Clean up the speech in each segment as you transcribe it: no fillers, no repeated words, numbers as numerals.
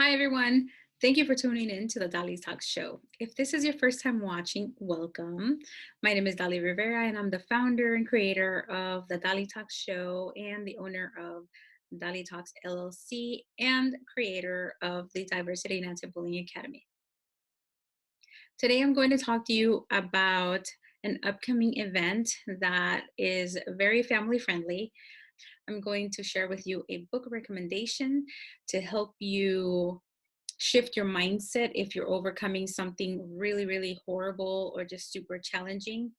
Hi, everyone. Thank you for tuning in to the Dalitalks show. If this is your first time watching, welcome. My name is Dali Rivera, and I'm the founder and creator of the Dalitalks show and the owner of Dalitalks LLC and creator of the Diversity and Anti-Bullying Academy. Today, I'm going to talk to you about an upcoming event that is very family friendly. I'm going to share with you a book recommendation to help you shift your mindset if you're overcoming something really, really horrible or just super challenging.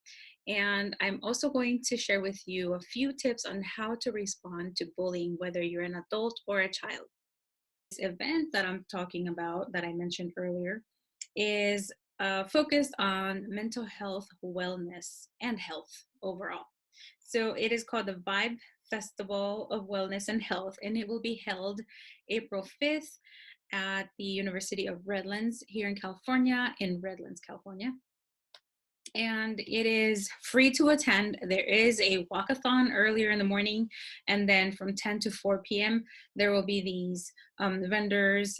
And I'm also going to share with you a few tips on how to respond to bullying, whether you're an adult or a child. This event that I'm talking about, that I mentioned earlier, is focused on mental health, wellness, and health overall. So it is called the Vibe Festival of Wellness and Health, and it will be held April 5th at the University of Redlands here in California, in Redlands, California. And it is free to attend. There is a walkathon earlier in the morning, and then from 10 to 4 p.m., there will be these vendors,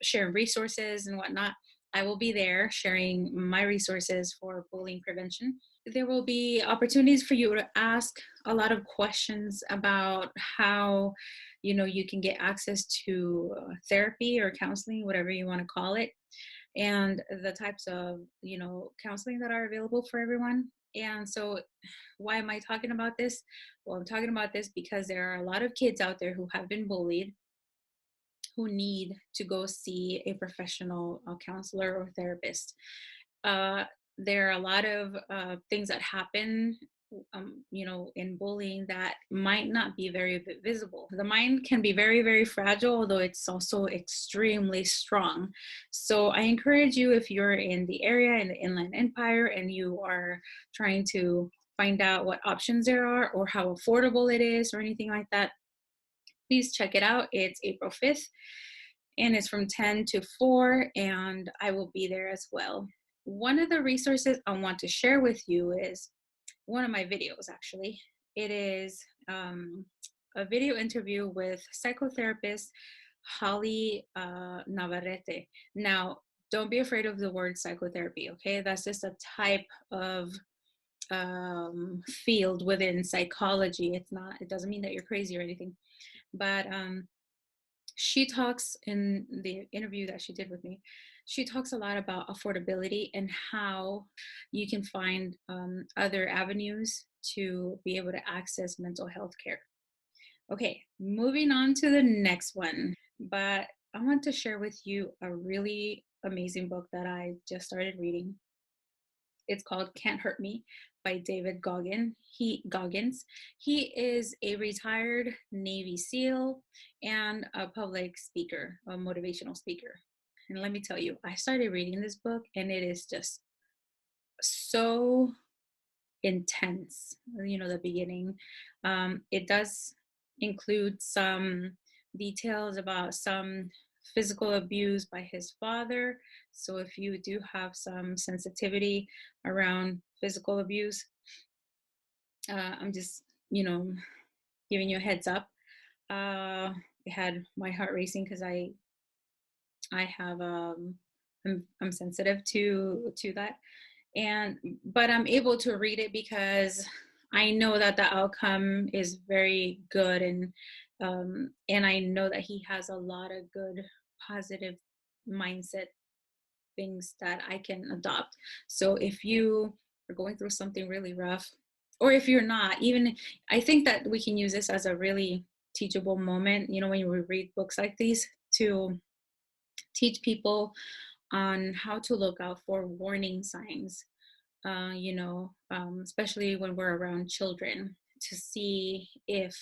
sharing resources and whatnot. I will be there sharing my resources for bullying prevention. There will be opportunities for you to ask a lot of questions about how you can get access to therapy or counseling, whatever you want to call it, and the types of counseling that are available for everyone. And so why am I talking about this? Well, I'm talking about this because there are a lot of kids out there who have been bullied, who need to go see a professional counselor or therapist. uh, there are a lot of things that happen in bullying that might not be very visible. The mind can be very, very fragile, although it's also extremely strong. So I encourage you, if you're in the area in the Inland Empire and you are trying to find out what options there are or how affordable it is or anything like that, please check it out. It's April 5th and it's from 10 to 4, and I will be there as well. One of the resources I want to share with you is one of my videos, actually. It is a video interview with psychotherapist Holly Navarrete. Now, don't be afraid of the word psychotherapy, okay? That's just a type of field within psychology. It doesn't mean that you're crazy or anything. But she talks in the interview that she did with me. She talks a lot about affordability and how you can find other avenues to be able to access mental health care. Okay, moving on to the next one. But I want to share with you a really amazing book that I just started reading. It's called Can't Hurt Me by David Goggins. He is a retired Navy SEAL and a public speaker, a motivational speaker. And let me tell you, I started reading this book and it is just so intense. The beginning. It does include some details about some physical abuse by his father. So if you do have some sensitivity around physical abuse, I'm just, giving you a heads up. It had my heart racing because I have I'm sensitive to that, but I'm able to read it because I know that the outcome is very good, and I know that he has a lot of good positive mindset things that I can adopt. So if you are going through something really rough, or if you're not, even I think that we can use this as a really teachable moment, when we read books like these, to teach people on how to look out for warning signs, especially when we're around children, to see if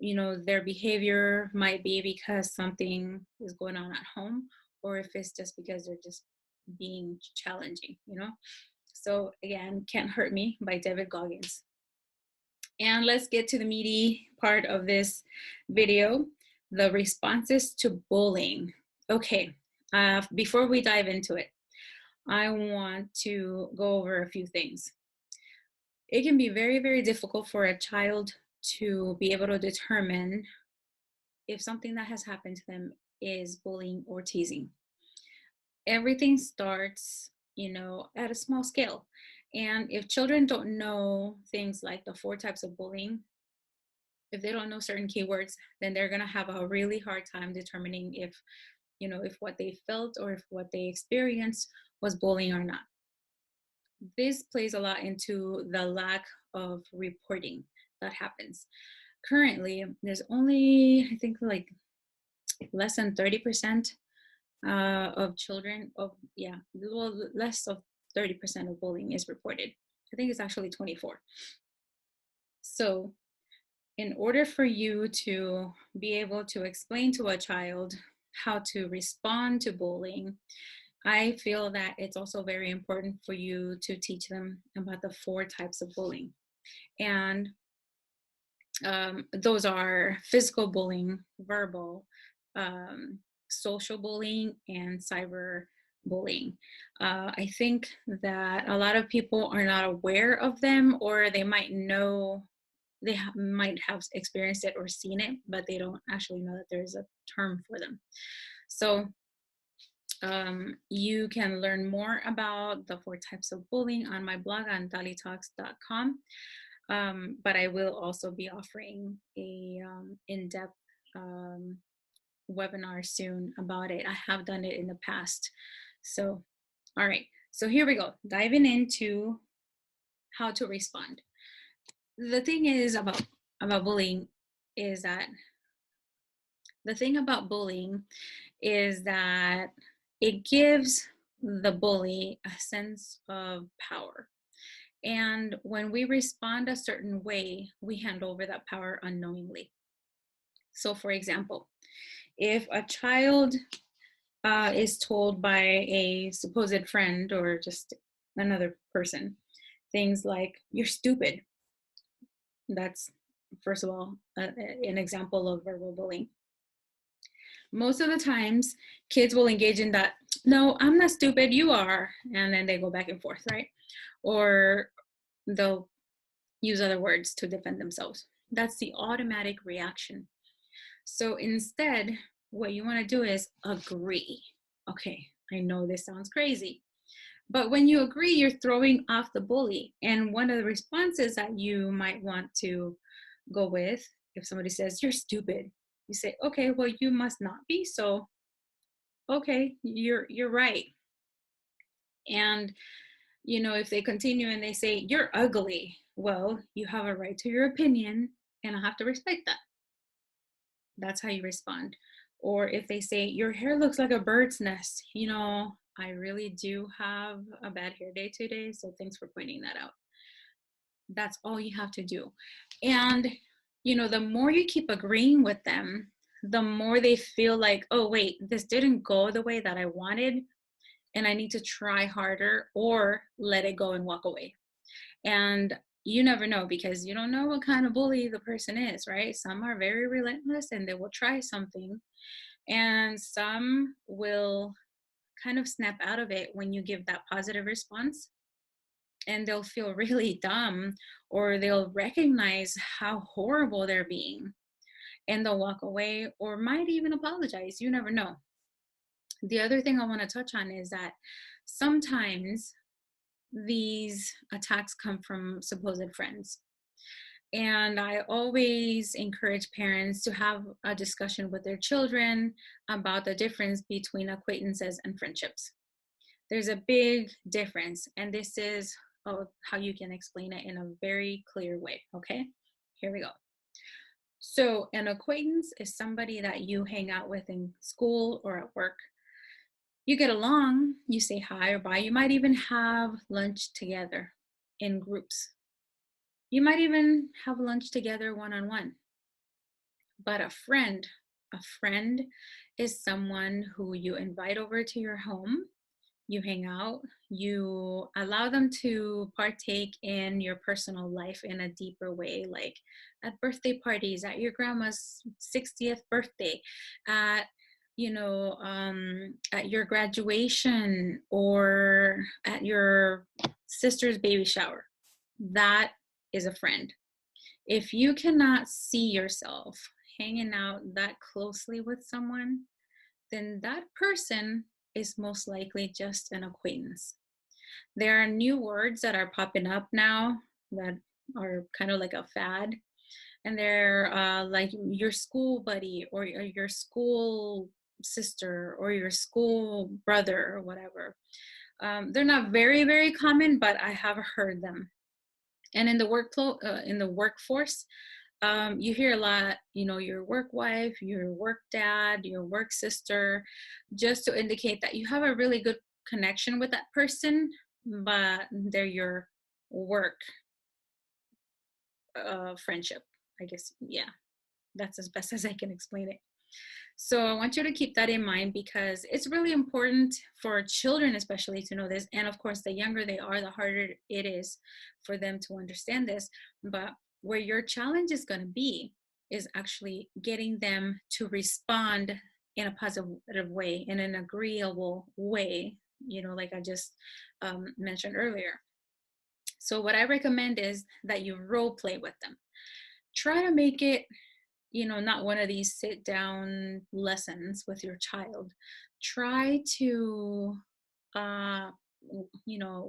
their behavior might be because something is going on at home, or if it's just because they're just being challenging. So again, Can't Hurt Me by David Goggins. And let's get to the meaty part of this video, the responses to bullying. Okay, before we dive into it, I want to go over a few things. It can be very, very difficult for a child to be able to determine if something that has happened to them is bullying or teasing. Everything starts, at a small scale. And if children don't know things like the 4 types of bullying, if they don't know certain keywords, then they're going to have a really hard time determining if what they felt or if what they experienced was bullying or not. This plays a lot into the lack of reporting that happens. Currently, there's only, I think, like less than 30% of children less of 30% of bullying is reported. I think it's actually 24. So in order for you to be able to explain to a child how to respond to bullying, I feel that it's also very important for you to teach them about the 4 types of bullying. And those are physical bullying, verbal, social bullying, and cyber bullying. I think that a lot of people are not aware of them, or they might know, might have experienced it or seen it, but they don't actually know that there's a term for them. So you can learn more about the 4 types of bullying on my blog on Dalitalks.com. But I will also be offering a in-depth webinar soon about it. I have done it in the past. So, all right. So here we go. Diving into how to respond. The thing is about bullying is that it gives the bully a sense of power. And when we respond a certain way, we hand over that power unknowingly. So for example, if a child is told by a supposed friend or just another person things like, "You're stupid," that's, first of all, an example of verbal bullying. Most of the times, kids will engage in that, "No, I'm not stupid, you are," and then they go back and forth, right? Or they'll use other words to defend themselves. That's the automatic reaction. So instead, what you want to do is agree. Okay, I know this sounds crazy, but when you agree, you're throwing off the bully. And one of the responses that you might want to go with, if somebody says, "You're stupid," you say, "Okay, well, you must not be. So, okay, you're right." And if they continue and they say, "You're ugly," well, you have a right to your opinion, and I have to respect that. That's how you respond. Or if they say, "Your hair looks like a bird's nest," I really do have a bad hair day today, so thanks for pointing that out. That's all you have to do. And, the more you keep agreeing with them, the more they feel like, "Oh, wait, this didn't go the way that I wanted, and I need to try harder or let it go and walk away." And you never know, because you don't know what kind of bully the person is, right? Some are very relentless and they will try something, and some will kind of snap out of it when you give that positive response, and they'll feel really dumb, or they'll recognize how horrible they're being, and they'll walk away or might even apologize. You never know. The other thing I want to touch on is that sometimes these attacks come from supposed friends. And I always encourage parents to have a discussion with their children about the difference between acquaintances and friendships. There's a big difference, and this is how you can explain it in a very clear way. Okay, here we go. So an acquaintance is somebody that you hang out with in school or at work. You get along, you say hi or bye. You might even have lunch together in groups. You might even have lunch together one-on-one. But a friend is someone who you invite over to your home. You hang out, you allow them to partake in your personal life in a deeper way, like at birthday parties, at your grandma's 60th birthday, at at your graduation, or at your sister's baby shower. That is a friend. If you cannot see yourself hanging out that closely with someone, then that person is most likely just an acquaintance. There are new words that are popping up now that are kind of like a fad, and they're like your school buddy or your school sister or your school brother or whatever. They're not very, very common, but I have heard them. And in the workforce, you hear a lot, your work wife, your work dad, your work sister, just to indicate that you have a really good connection with that person, but they're your work friendship, I guess. Yeah, that's as best as I can explain it. So I want you to keep that in mind, because it's really important for children, especially, to know this. And of course, the younger they are, the harder it is for them to understand this. But where your challenge is going to be is actually getting them to respond in a positive way, in an agreeable way, like I just mentioned earlier. So what I recommend is that you role play with them. Try to make it, not one of these sit down lessons with your child. Try to, uh,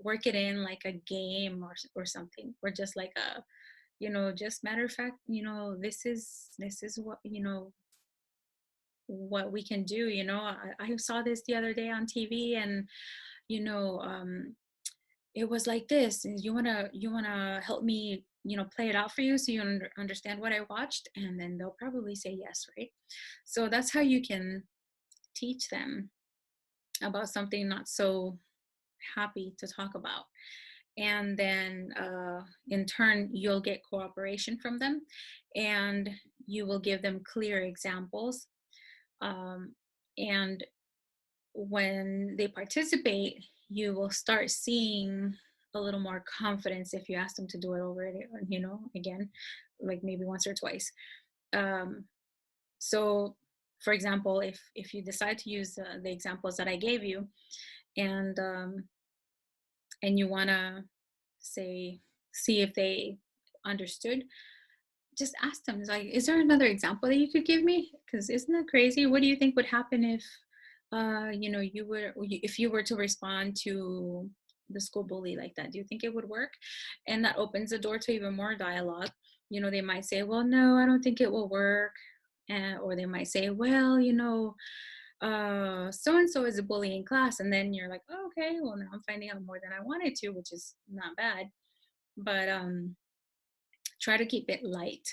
work it in like a game or something, or just like a, just matter of fact, this is what, what we can do. I saw this the other day on TV, and, you know, um, it was like this. You wanna help me, play it out for you so you understand what I watched, and then they'll probably say yes, right? So that's how you can teach them about something not so happy to talk about. And then in turn, you'll get cooperation from them, and you will give them clear examples. And when they participate, you will start seeing a little more confidence if you ask them to do it already, again, like maybe once or twice. Um, so, for example, if you decide to use the examples that I gave you, and you want to say, see if they understood, just ask them, like, is there another example that you could give me? Because isn't that crazy? What do you think would happen if if you were to respond to the school bully like that? Do you think it would work? And that opens the door to even more dialogue. They might say, well, no, I don't think it will work. Or they might say, well, so and so is a bully in class. And then you're like, oh, okay, well, now I'm finding out more than I wanted to, which is not bad. But try to keep it light,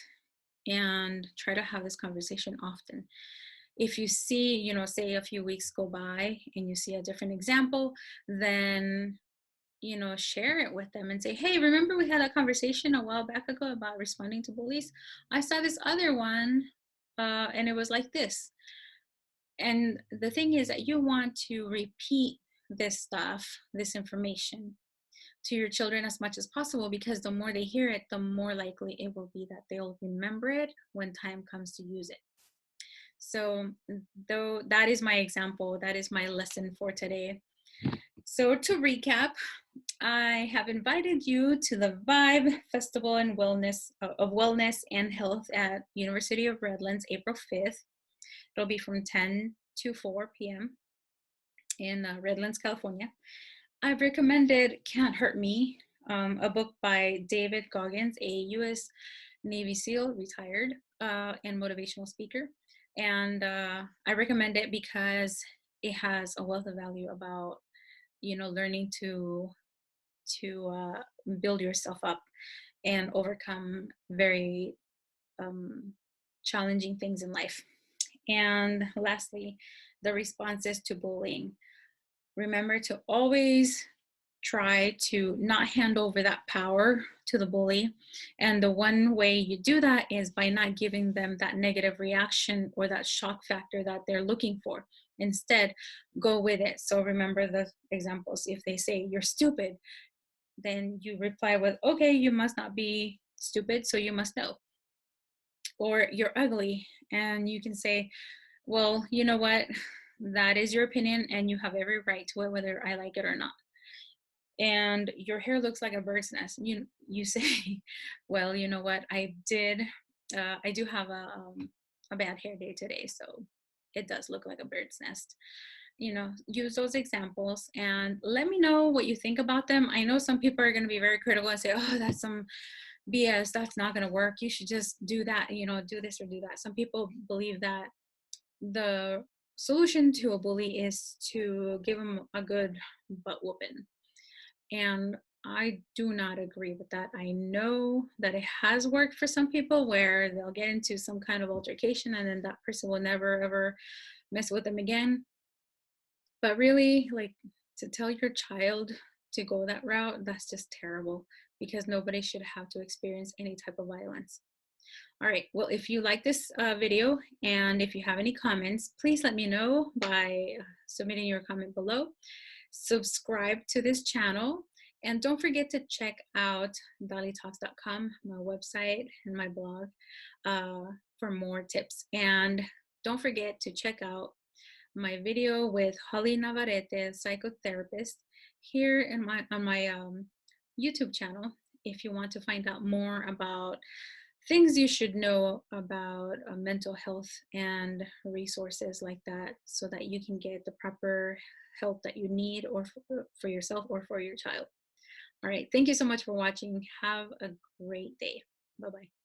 and try to have this conversation often. If you see, say a few weeks go by and you see a different example, then, share it with them and say, hey, remember we had a conversation a while back ago about responding to bullies? I saw this other one, and it was like this. And the thing is that you want to repeat this stuff, this information, to your children as much as possible, because the more they hear it, the more likely it will be that they'll remember it when time comes to use it. So, though, that is my example, that is my lesson for today. So to recap, I have invited you to the Vibe Festival and Wellness and Health at University of Redlands, April 5th. It'll be from 10 to 4 p.m. in Redlands, California. I've recommended Can't Hurt Me, a book by David Goggins, a U.S. Navy SEAL, retired, and motivational speaker. And I recommend it because it has a wealth of value about, learning to build yourself up and overcome very challenging things in life. And lastly, the responses to bullying. Remember to always try to not hand over that power to the bully. And the one way you do that is by not giving them that negative reaction or that shock factor that they're looking for. Instead, go with it. So remember the examples. If they say you're stupid, then you reply with, okay, you must not be stupid, so you must know. Or you're ugly, and you can say, well, you know what? That is your opinion, and you have every right to it, whether I like it or not. And your hair looks like a bird's nest. You say, well, you know what? I do have a bad hair day today, so it does look like a bird's nest. Use those examples and let me know what you think about them. I know some people are going to be very critical and say, oh, that's some BS, that's not going to work, you should just do that, do this or do that. Some people believe that the solution to a bully is to give them a good butt whooping, and I do not agree with that. I know that it has worked for some people where they'll get into some kind of altercation and then that person will never ever mess with them again. But really, like, to tell your child to go that route, that's just terrible, because nobody should have to experience any type of violence. All right, well, if you like this video and if you have any comments, please let me know by submitting your comment below. Subscribe to this channel, and don't forget to check out dalitalks.com, my website and my blog, for more tips. And don't forget to check out my video with Holly Navarrete, psychotherapist, here in on my YouTube channel, if you want to find out more about things you should know about mental health and resources like that, so that you can get the proper help that you need, or for yourself or for your child. All right, thank you so much for watching. Have a great day. Bye-bye.